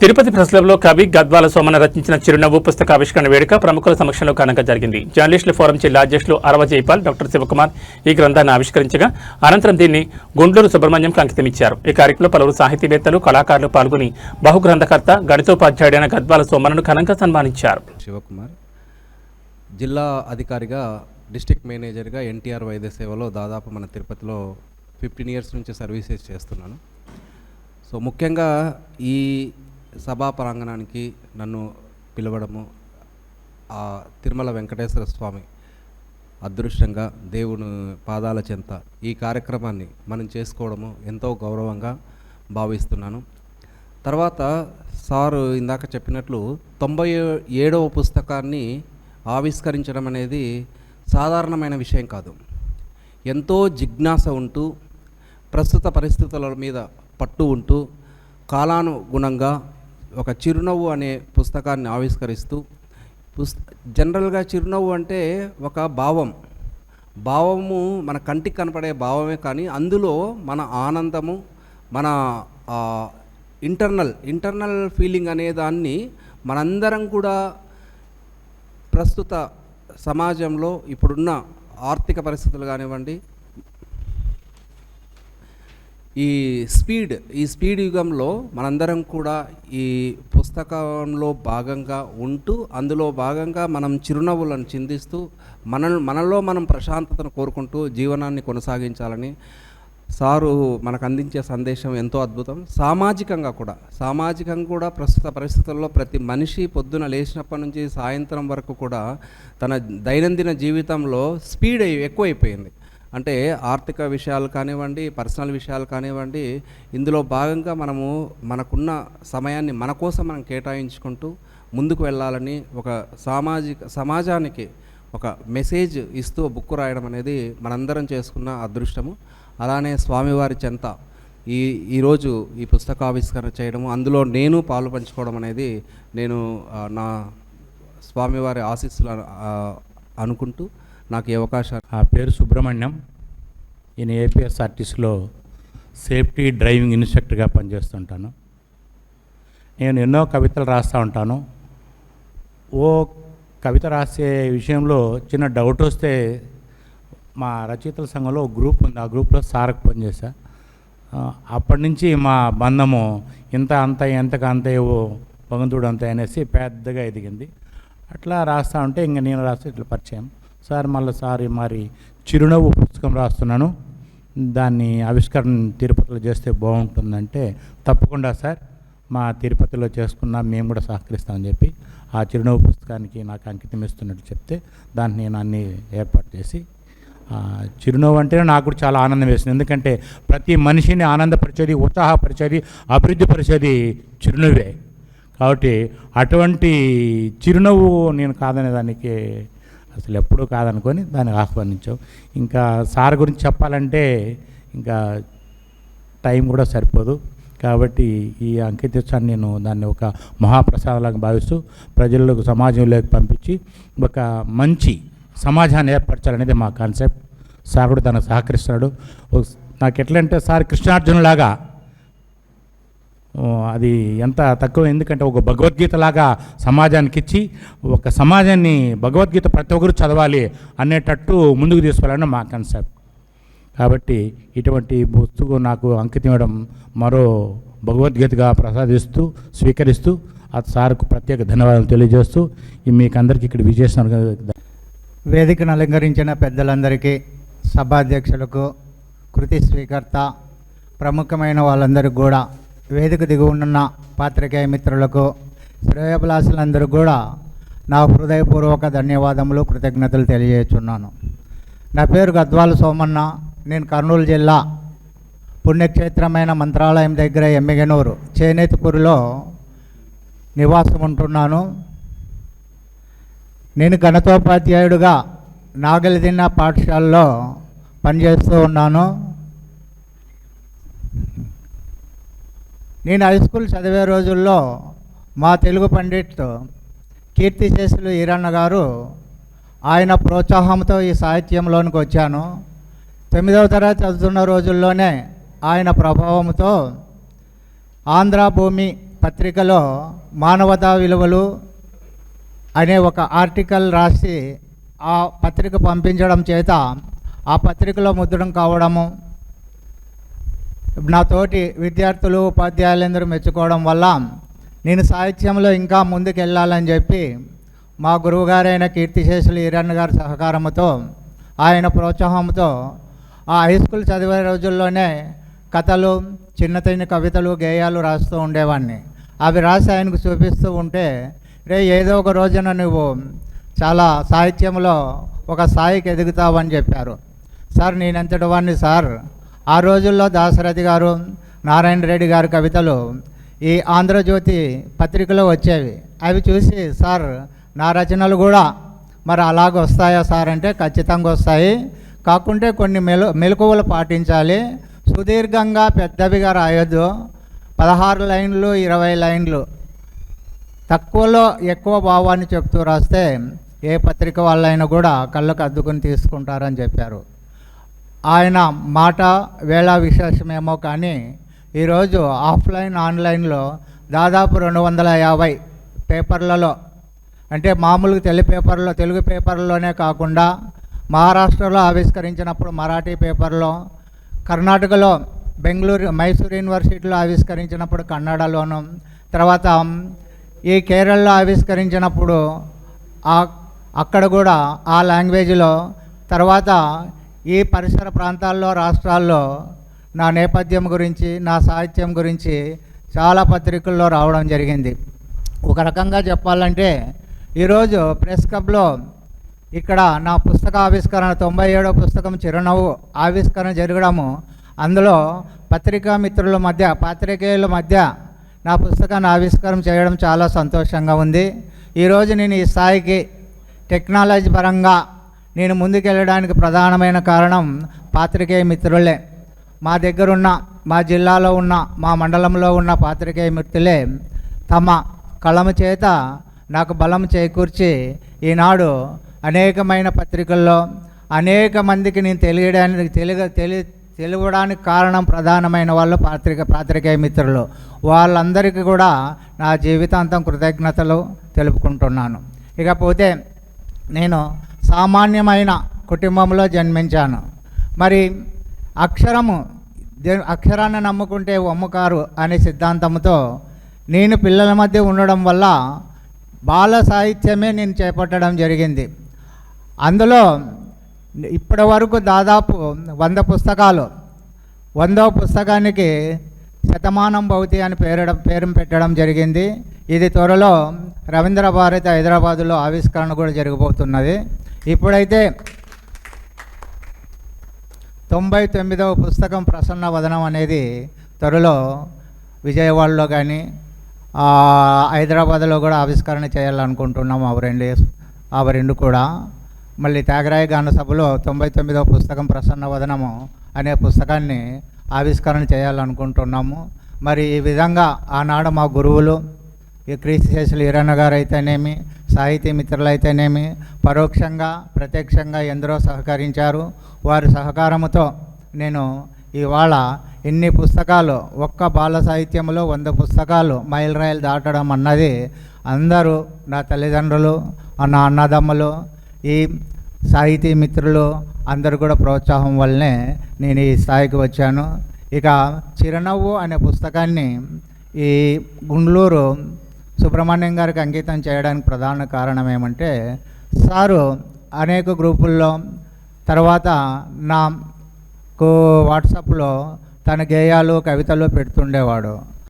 Tirupati press క్లబ్లో కవి గద్వాల సోమన్న రచించిన చిరునవ్వు పుస్తకావిష్కరణ వేడుక ప్రముఖుల సమక్షంలో ఘనంగా జరిగింది. జర్నలిస్టుల ఫోరం జిల్లా అధ్యక్షులు అరవ జైపాల్, డాక్టర్ శివకుమార్ ఈ గ్రంథాన్ని ఆవిష్కరించగా అనంతరం దీన్ని గుండ్లూరు సుబ్రహ్మణ్యంకు అంకితమిచ్చారు. ఈ కార్యక్రమంలో పలువురు సాహితీవేత్తలు, కళాకారులు పాల్గొని బహుగ్రంథకర్త, గణితోపాధ్యాయుడైన గద్వాల సోమన్నను ఘనంగా సన్మానించారు. శివకుమార్ జిల్లా అధికారిగా, డిస్ట్రిక్ట్ మేనేజర్గా ఎన్టీఆర్ వైద్య సేవలో దాదాపు మన తిరుపతిలో 15 years నుంచి సర్వీసెస్ చేస్తున్నాను. సో ముఖ్యంగా ఈ సభా ప్రాంగణానికి నన్ను పిలవడము ఆ తిరుమల వెంకటేశ్వర స్వామి అదృష్టంగా దేవుని పాదాల చెంత ఈ కార్యక్రమాన్ని మనం చేసుకోవడము ఎంతో గౌరవంగా భావిస్తున్నాను. తర్వాత సారు ఇందాక చెప్పినట్లు 97వ పుస్తకాన్ని ఆవిష్కరించడం అనేది సాధారణమైన విషయం కాదు. ఎంతో జిజ్ఞాస ఉంటూ, ప్రస్తుత పరిస్థితుల మీద పట్టు ఉంటూ, కాలానుగుణంగా ఒక చిరునవ్వు అనే పుస్తకాన్ని ఆవిష్కరిస్తూ, జనరల్గా చిరునవ్వు అంటే ఒక భావము మన కంటికి కనపడే భావమే, కానీ అందులో మన ఆనందము, మన ఇంటర్నల్ ఫీలింగ్ అనే దాన్ని మనందరం కూడా ప్రస్తుత సమాజంలో ఇప్పుడున్న ఆర్థిక పరిస్థితులు కానివ్వండి, ఈ స్పీడ్ యుగంలో మనందరం కూడా ఈ పుస్తకంలో భాగంగా ఉంటూ, అందులో భాగంగా మనం చిరునవ్వులను చిందిస్తూ మనలో మనం ప్రశాంతతను కోరుకుంటూ జీవనాన్ని కొనసాగించాలని సారు మనకు అందించే సందేశం ఎంతో అద్భుతం. సామాజికంగా కూడా ప్రస్తుత పరిస్థితుల్లో ప్రతి మనిషి పొద్దున లేచినప్పటి నుంచి సాయంత్రం వరకు కూడా తన దైనందిన జీవితంలో స్పీడ్ ఎక్కువైపోయింది. అంటే ఆర్థిక విషయాలు కానివ్వండి, పర్సనల్ విషయాలు కానివ్వండి, ఇందులో భాగంగా మనము మనకున్న సమయాన్ని మన కోసం మనం కేటాయించుకుంటూ ముందుకు వెళ్ళాలని ఒక సమాజానికి ఒక మెసేజ్ ఇస్తూ బుక్ రాయడం అనేది మనందరం చేసుకున్న అదృష్టము. అలానే స్వామివారి చెంత ఈరోజు ఈ పుస్తకావిష్కరణ చేయడము, అందులో నేను పాలు పంచుకోవడం అనేది నేను నా స్వామివారి ఆశీస్సులు అనుకుంటూ నాకు ఈ అవకాశాలు. ఆ పేరు సుబ్రహ్మణ్యం. ఈయన ఏపీఎస్ఆర్టీసీలో సేఫ్టీ డ్రైవింగ్ ఇన్స్ట్రక్టర్గా పనిచేస్తుంటాను. నేను ఎన్నో కవితలు రాస్తూ ఉంటాను. కవిత రాసే విషయంలో చిన్న డౌట్ వస్తే మా రచయితల సంఘంలో ఒక గ్రూప్ ఉంది, ఆ గ్రూప్లో సార్కి పనిచేసా. అప్పటి నుంచి మా బంధము ఎంతకంతేవో భగవంతుడు అంత అనేసి పెద్దగా ఎదిగింది. అట్లా రాస్తూ ఉంటే ఇంక నేను రాస్తే ఇట్లా పరిచయం. సార్ మరి చిరునవ్వు పుస్తకం రాస్తున్నాను, దాన్ని ఆవిష్కరణ తిరుపతిలో చేస్తే బాగుంటుందంటే, తప్పకుండా సార్ మా తిరుపతిలో చేసుకున్నా మేము కూడా సహకరిస్తామని చెప్పి ఆ చిరునవ్వు పుస్తకానికి నాకు అంకితం ఇస్తున్నట్టు చెప్తే దాన్ని నేను అన్నీ ఏర్పాటు చేసి, చిరునవ్వు అంటేనే నాకు కూడా చాలా ఆనందం వేసింది. ఎందుకంటే ప్రతి మనిషిని ఆనందపరిచేది, ఉత్సాహపరిచేది, అభివృద్ధి పరిచేది చిరునవ్వే. కాబట్టి అటువంటి చిరునవ్వు నేను కాదనే దానికి అసలు ఎప్పుడూ కాదనుకొని దాన్ని ఆహ్వానించాం. ఇంకా సార్ గురించి చెప్పాలంటే ఇంకా టైం కూడా సరిపోదు. కాబట్టి ఈ అంకితోత్సవాన్ని నేను దాన్ని ఒక మహాప్రసాదంలాగా భావిస్తూ ప్రజలకు, సమాజంలోకి పంపించి ఒక మంచి సమాజాన్ని ఏర్పరచాలనేది మా కాన్సెప్ట్. సార్ కూడా దానికి సహకరిస్తున్నాడు. నాకు ఎట్లంటే సార్ కృష్ణార్జునులాగా, అది ఎంత తక్కువ, ఎందుకంటే ఒక భగవద్గీతలాగా సమాజానికి ఇచ్చి, ఒక సమాజాన్ని భగవద్గీత ప్రతి ఒక్కరు చదవాలి అనేటట్టు ముందుకు తీసుకెళ్ళాలని మా కాన్సెప్ట్. కాబట్టి ఇటువంటి పుస్తకం నాకు అంకితం ఇవ్వడం మరో భగవద్గీతగా ప్రసాదిస్తూ స్వీకరిస్తూ ఆ సార్కు ప్రత్యేక ధన్యవాదాలు తెలియజేస్తూ మీకు అందరికీ ఇక్కడ విజేసిన వేదికను అలంకరించిన పెద్దలందరికీ, సభాధ్యక్షులకు, కృతి స్వీకర్త, ప్రముఖమైన వాళ్ళందరికీ కూడా, వేదిక దిగు ఉన్న పాత్రికేయ మిత్రులకు, శ్రేయోభిలాషులందరూ కూడా నా హృదయపూర్వక ధన్యవాదములు, కృతజ్ఞతలు తెలియజేస్తున్నాను. నా పేరు గద్వాల సోమన్న. నేను కర్నూలు జిల్లా పుణ్యక్షేత్రమైన మంత్రాలయం దగ్గర ఎమ్మిగనూరు చేనేతిపూరిలో నివాసం ఉంటున్నాను. నేను గణితోపాధ్యాయుడిగా నాగలిదిన్న పాఠశాలలో పనిచేస్తూ ఉన్నాను. నేను హై స్కూల్ చదివే రోజుల్లో మా తెలుగు పండిట్ కీర్తిశేషులు ఈరన్న గారు, ఆయన ప్రోత్సాహంతో ఈ సాహిత్యంలోనికి వచ్చాను. 9వ తరగతి చదువుతున్న రోజుల్లోనే ఆయన ప్రభావంతో ఆంధ్ర భూమి పత్రికలో మానవతా విలువలు అనే ఒక ఆర్టికల్ రాసి ఆ పత్రిక పంపించడం చేత ఆ పత్రికలో ముద్రణ కావడము, నా తోటి విద్యార్థులు ఉపాధ్యాయులందరూ మెచ్చుకోవడం వల్ల నేను సాహిత్యంలో ఇంకా ముందుకు వెళ్ళాలని చెప్పి మా గురువుగారైన కీర్తిశేషులు ఈరన్న గారి సహకారంతో, ఆయన ప్రోత్సాహంతో ఆ హై స్కూల్ చదివే రోజుల్లోనే కథలు, చిన్న కవితలు, గేయాలు రాస్తూ ఉండేవాడిని. అవి రాసి ఆయనకు చూపిస్తూ ఉంటే, రే ఏదో ఒక రోజున నువ్వు చాలా సాహిత్యంలో ఒక స్థాయికి ఎదుగుతావని చెప్పారు. సార్ నేనెంతటి వాడిని సార్, ఆ రోజుల్లో దాశరథి గారు, నారాయణ రెడ్డి గారి కవితలు ఈ ఆంధ్రజ్యోతి పత్రికలో వచ్చేవి. అవి చూసి సార్ నా రచనలు కూడా మరి అలాగ వస్తాయా సార్ అంటే, ఖచ్చితంగా వస్తాయి, కాకుంటే కొన్ని మెలకువలు పాటించాలి, సుదీర్ఘంగా పెద్దవిగా రాయొద్దు, 16 లైన్లు 20 లైన్లు తక్కువలో ఎక్కువ భావాన్ని చెప్తూ రాస్తే ఏ పత్రిక వాళ్ళైనా కూడా కళ్ళకు అద్దుకుని తీసుకుంటారని చెప్పారు. ఆయన మాట వేళ విశేషమేమో కానీ ఈరోజు ఆఫ్లైన్ ఆన్లైన్లో దాదాపు 250 పేపర్లలో, అంటే మామూలుగా తెలుగు పేపర్లోనే కాకుండా మహారాష్ట్రలో ఆవిష్కరించినప్పుడు మరాఠీ పేపర్లో, కర్ణాటకలో మైసూర్ యూనివర్సిటీలో ఆవిష్కరించినప్పుడు కన్నడలోను, తర్వాత ఈ కేరళలో ఆవిష్కరించినప్పుడు అక్కడ కూడా ఆ లాంగ్వేజ్లో, తర్వాత ఈ పరిసర ప్రాంతాల్లో రాష్ట్రాల్లో నా నేపథ్యం గురించి, నా సాహిత్యం గురించి చాలా పత్రికల్లో రావడం జరిగింది. ఒక రకంగా చెప్పాలంటే ఈరోజు ప్రెస్ క్లబ్లో ఇక్కడ నా పుస్తక ఆవిష్కరణ 97వ పుస్తకం చిరునవ్వు ఆవిష్కరణ జరగడము, అందులో పత్రికా మిత్రుల మధ్య, పాత్రికేయుల మధ్య నా పుస్తకాన్ని ఆవిష్కరణ చేయడం చాలా సంతోషంగా ఉంది. ఈరోజు నేను ఈ స్థాయికి టెక్నాలజీ పరంగా నేను ముందుకెళ్ళడానికి ప్రధానమైన కారణం పాత్రికేయ మిత్రులే. మా దగ్గరున్న, మా జిల్లాలో ఉన్న, మా మండలంలో ఉన్న పాత్రికేయ మిత్రులే తమ కలము చేత నాకు బలం చేకూర్చి ఈనాడు అనేకమైన పత్రికల్లో అనేక మందికి నేను తెలియడానికి కారణం ప్రధానమైన వాళ్ళు పాత్రికేయ మిత్రులు. వాళ్ళందరికీ కూడా నా జీవితాంతం కృతజ్ఞతలు తెలుపుకుంటున్నాను. ఇకపోతే నేను సామాన్యమైన కుటుంబంలో జన్మించాను. మరి అక్షరాన్ని నమ్ముకుంటే వమ్ముకారు అనే సిద్ధాంతంతో నేను పిల్లల మధ్య ఉండడం వల్ల బాల సాహిత్యమే నేను చేపట్టడం జరిగింది. అందులో ఇప్పటి వరకు దాదాపు 100 పుస్తకాలు, 100వ పుస్తకానికి శతమానం భవతి అని పేరు పెట్టడం జరిగింది. ఇది త్వరలో రవీంద్ర భారతి హైదరాబాదులో ఆవిష్కరణ కూడా జరగబోతున్నది. ఇప్పుడైతే 99వ పుస్తకం ప్రసన్న వదనం అనేది త్వరలో విజయవాడలో కానీ హైదరాబాద్లో కూడా ఆవిష్కరణ చేయాలనుకుంటున్నాము. అవి రెండు కూడా. మళ్ళీ త్యాగరాయ గాన సభలో 99వ పుస్తకం ప్రసన్న వదనము అనే పుస్తకాన్ని ఆవిష్కరణ చేయాలనుకుంటున్నాము. మరి ఈ విధంగా ఆనాడు మా గురువులు, ఈ కీర్తిశేషులు ఈరన్న గారు అయితేనేమి, సాహితీ మిత్రులు అయితేనేమి, పరోక్షంగా ప్రత్యక్షంగా ఎందరో సహకరించారు. వారి సహకారంతో నేను ఇవాళ ఇన్ని పుస్తకాలు, ఒక్క బాల సాహిత్యంలో 100 పుస్తకాలు మైలురాయిలు దాటడం అన్నది అందరూ, నా తల్లిదండ్రులు, నా అన్నదమ్ములు, ఈ సాహితీ మిత్రులు అందరూ కూడా ప్రోత్సాహం వల్లనే నేను ఈ స్థాయికి వచ్చాను. ఇక చిరునవ్వు అనే పుస్తకాన్ని ఈ గుండ్లూరు సుబ్రహ్మణ్యం గారికి అంకితం చేయడానికి ప్రధాన కారణం ఏమంటే, సారు అనేక గ్రూపుల్లో, తర్వాత నాకు వాట్సాప్లో తన గేయాలు, కవితలు పెడుతుండేవాడు.